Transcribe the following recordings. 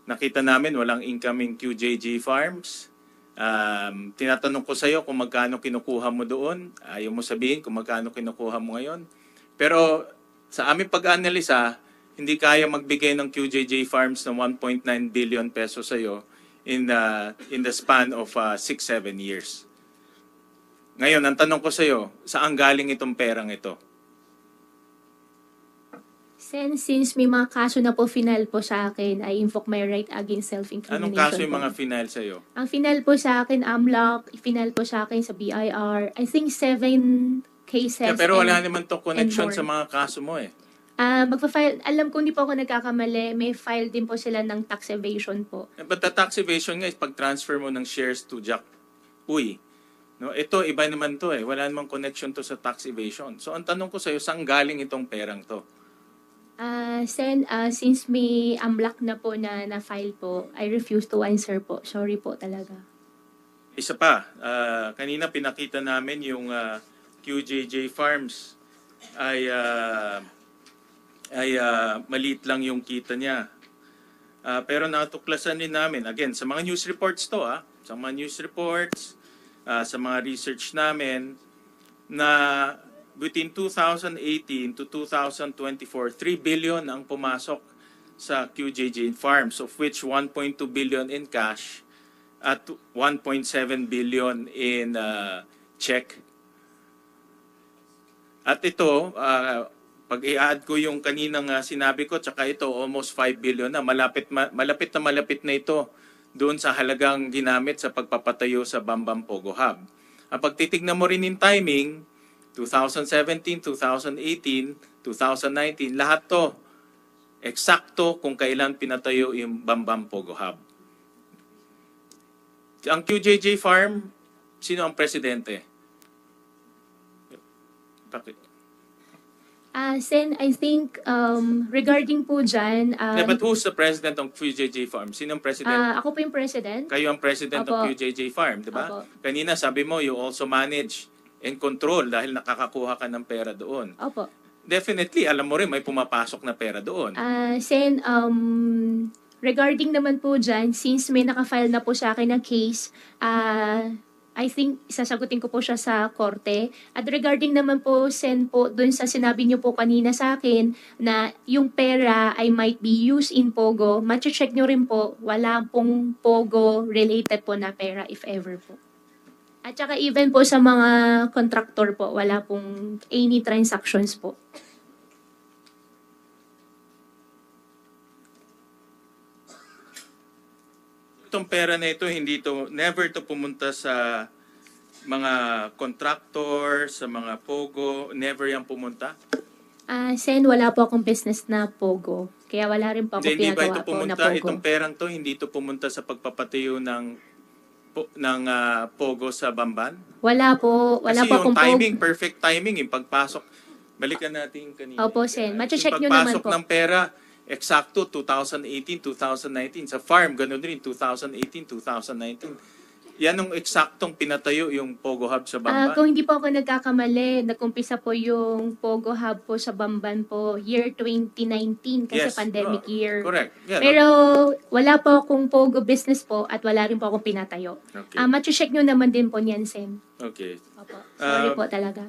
nakita namin walang incoming QJJ Farms. Tinatanong ko sa iyo kung magkano kinukuha mo doon. Ayaw mo sabihin kung magkano kinukuha mo ngayon. Pero sa aming pag-analisa, hindi kaya magbigay ng QJJ Farms ng 1.9 billion pesos sa iyo in the span of 6-7 years. Ngayon, ang tanong ko sa iyo, saan galing itong perang ito? Since may mga kaso na po final po sa akin, I invoke my right against self-incrimination. Anong kaso yung po. mga final sa iyo? Ang final po sa akin, AMLAC, final po sa akin sa BIR, I think 7 cases. Yeah, pero wala naman to connection more. sa mga kaso mo eh. Magpa-file, alam ko hindi po ako nagkakamali, may file din po sila ng tax evasion po. But the tax evasion nga is pag-transfer mo ng shares to Jack Uy. No, ito iba naman to eh. Wala namang connection to sa tax evasion. So ang tanong ko sa iyo, saan galing itong perang to? Since may AMLAC na po na file po, I refuse to answer po. Sorry po talaga. Isa pa, kanina pinakita namin yung QJJ Farms ay maliit lang yung kita niya. Pero natuklasan din namin, again, sa mga news reports to, sa mga news reports, sa mga research namin, na between 2018 to 2024, 3 billion ang pumasok sa QJJ Farms, of which 1.2 billion in cash at 1.7 billion in check. At ito, pag i-add ko yung kaninang sinabi ko, tsaka ito, almost 5 billion na. Malapit na ito doon sa halagang ginamit sa pagpapatayo sa Bambang Pogo Hub. Pag titignan mo rin yung timing, 2017, 2018, 2019, lahat to eksakto kung kailan pinatayo yung Bambang Pogo Hub. Ang QJJ Farm, sino ang presidente? Bakit? Sen, I think regarding po dyan, But who's the president ng QJJ Farm? Sino ang president? ako po yung president. Kayo ang president ng Opo. QJJ Farm, di ba? Opo. Kanina sabi mo, you also manage and control dahil nakakakuha ka ng pera doon. Opo. Definitely, alam mo rin, may pumapasok na pera doon. Sen, regarding naman po dyan, since may nakafile na po sa akin na case, I think sasagutin ko po siya sa korte. At regarding naman po, Sen, po, dun sa sinabi niyo po kanina sa akin na yung pera ay might be used in Pogo, check niyo rin po, wala pong Pogo related po na pera if ever po. At saka even po sa mga contractor po, wala pong any transactions po. Itong pera na ito, never to pumunta sa mga contractor, sa mga pogo, never yan pumunta? Sen, wala po akong business na Pogo. Kaya wala rin po ako Hindi ba ito pinagawa po na pumunta, Pogo. itong perang to, hindi ito pumunta sa pagpapatayo ng pogo sa Bamban? Wala po Kasi akong yung timing, Pogo. perfect timing, yung pagpasok, balikan natin yung kanina. Opo, Sen. Check Yung nyo naman pagpasok po. ng pera, eksakto 2018, 2019. Sa farm, ganun rin, 2018, 2019. Yan ang eksaktong pinatayo yung Pogo Hub sa Bamban. Kung hindi po ako nagkakamali, nagkumpisa po yung Pogo Hub po sa Bamban po year 2019 kasi Yes, pandemic year. Correct. Yeah, Pero wala po akong Pogo business po at wala rin po akong pinatayo. Okay. Check nyo naman din po niyan, Sen. Okay. Opo. Sorry Ah, po talaga.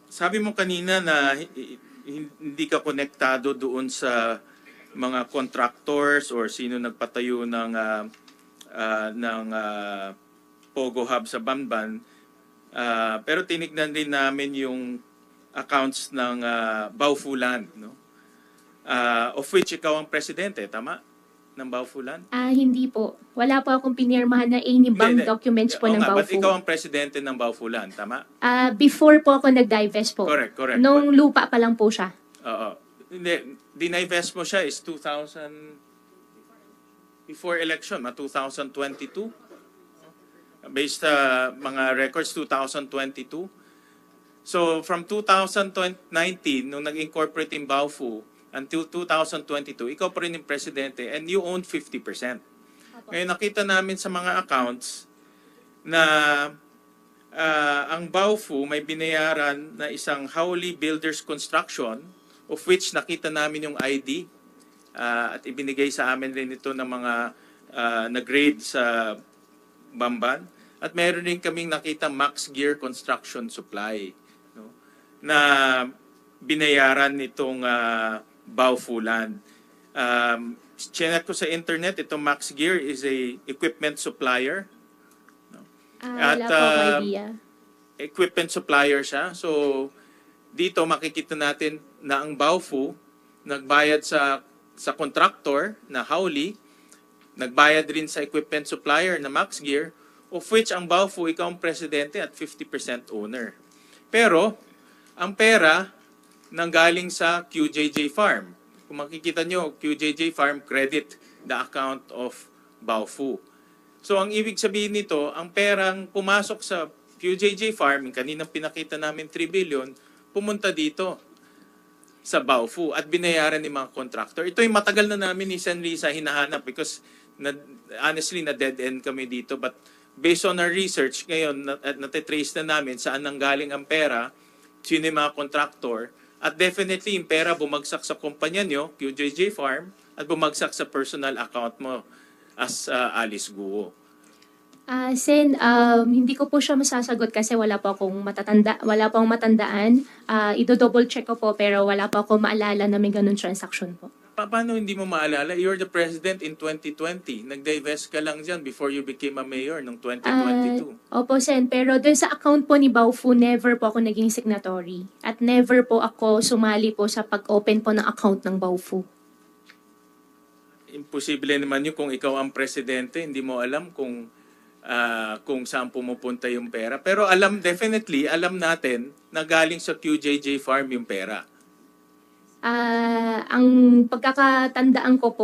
Sabi mo kanina na hindi ka konektado doon sa mga contractors or sino nagpatayo ng Pogo Hub sa Bamban. Pero tinignan din namin yung accounts ng Baufulan, no? Of which ikaw ang presidente, tama? Ng Baufulan? Hindi po. Wala po akong pinirmahan na any bank documents po Oo ng nga, but Baufu. ikaw ang presidente ng Baufulan, tama? Before po ako nag-divest po. Correct. Nung lupa pa lang po siya. Oo. Hindi, dinivest mo siya is 2000, before election, 2022. Based sa mga records, 2022. So, from 2019, nung nag-incorporate in Baofu, until 2022, ikaw pa rin yung presidente and you own 50%. Ngayon, nakita namin sa mga accounts na ang Baofu may binayaran na isang Howley Builders Construction of which nakita namin yung ID at ibinigay sa amin rin ito ng mga nag-grade sa Bamban. At meron rin kaming nakita Max Gear Construction Supply, no, na binayaran nitong Baofulan. Chinek ko sa internet, itong Max Gear is a equipment supplier. Wala po akong idea. Equipment supplier siya. So, dito makikita natin na ang Baofu nagbayad sa contractor na Howley, nagbayad rin sa equipment supplier na Max Gear, of which ang Baofu, ikaw ang presidente at 50% owner. Pero, ang pera nanggaling sa QJJ Farm. Kung makikita nyo, QJJ Farm credit the account of Baofu. So, ang ibig sabihin nito, ang perang pumasok sa QJJ Farm, yung kaninang pinakita namin 3 billion, pumunta dito sa Baofu at binayaran ni mga contractor. Ito yung matagal na namin ni Sen. Risa hinahanap because honestly, na dead end kami dito. But based on our research, ngayon, natitrace na namin saan nanggaling ang pera, sino yung mga contractor, at definitely yung pera bumagsak sa kumpanya nyo, QJJ Farm, at bumagsak sa personal account mo as Alice Guo. Sen, hindi ko po siya masasagot kasi wala po akong matandaan. Ido-double check ko po pero wala po akong maalala na may ganun transaction po. Paano hindi mo maalala? You're the president in 2020. Nag-divest ka lang dyan before you became a mayor noong 2022. Opo, Sen, pero dun sa account po ni Baofu, never po ako naging signatory. At never po ako sumali po sa pag-open po ng account ng Baofu. Imposible naman yun kung ikaw ang presidente, hindi mo alam kung saan pumupunta yung pera. Pero definitely, alam natin na galing sa QJJ Farm yung pera. Ang pagkakatandaan ko po,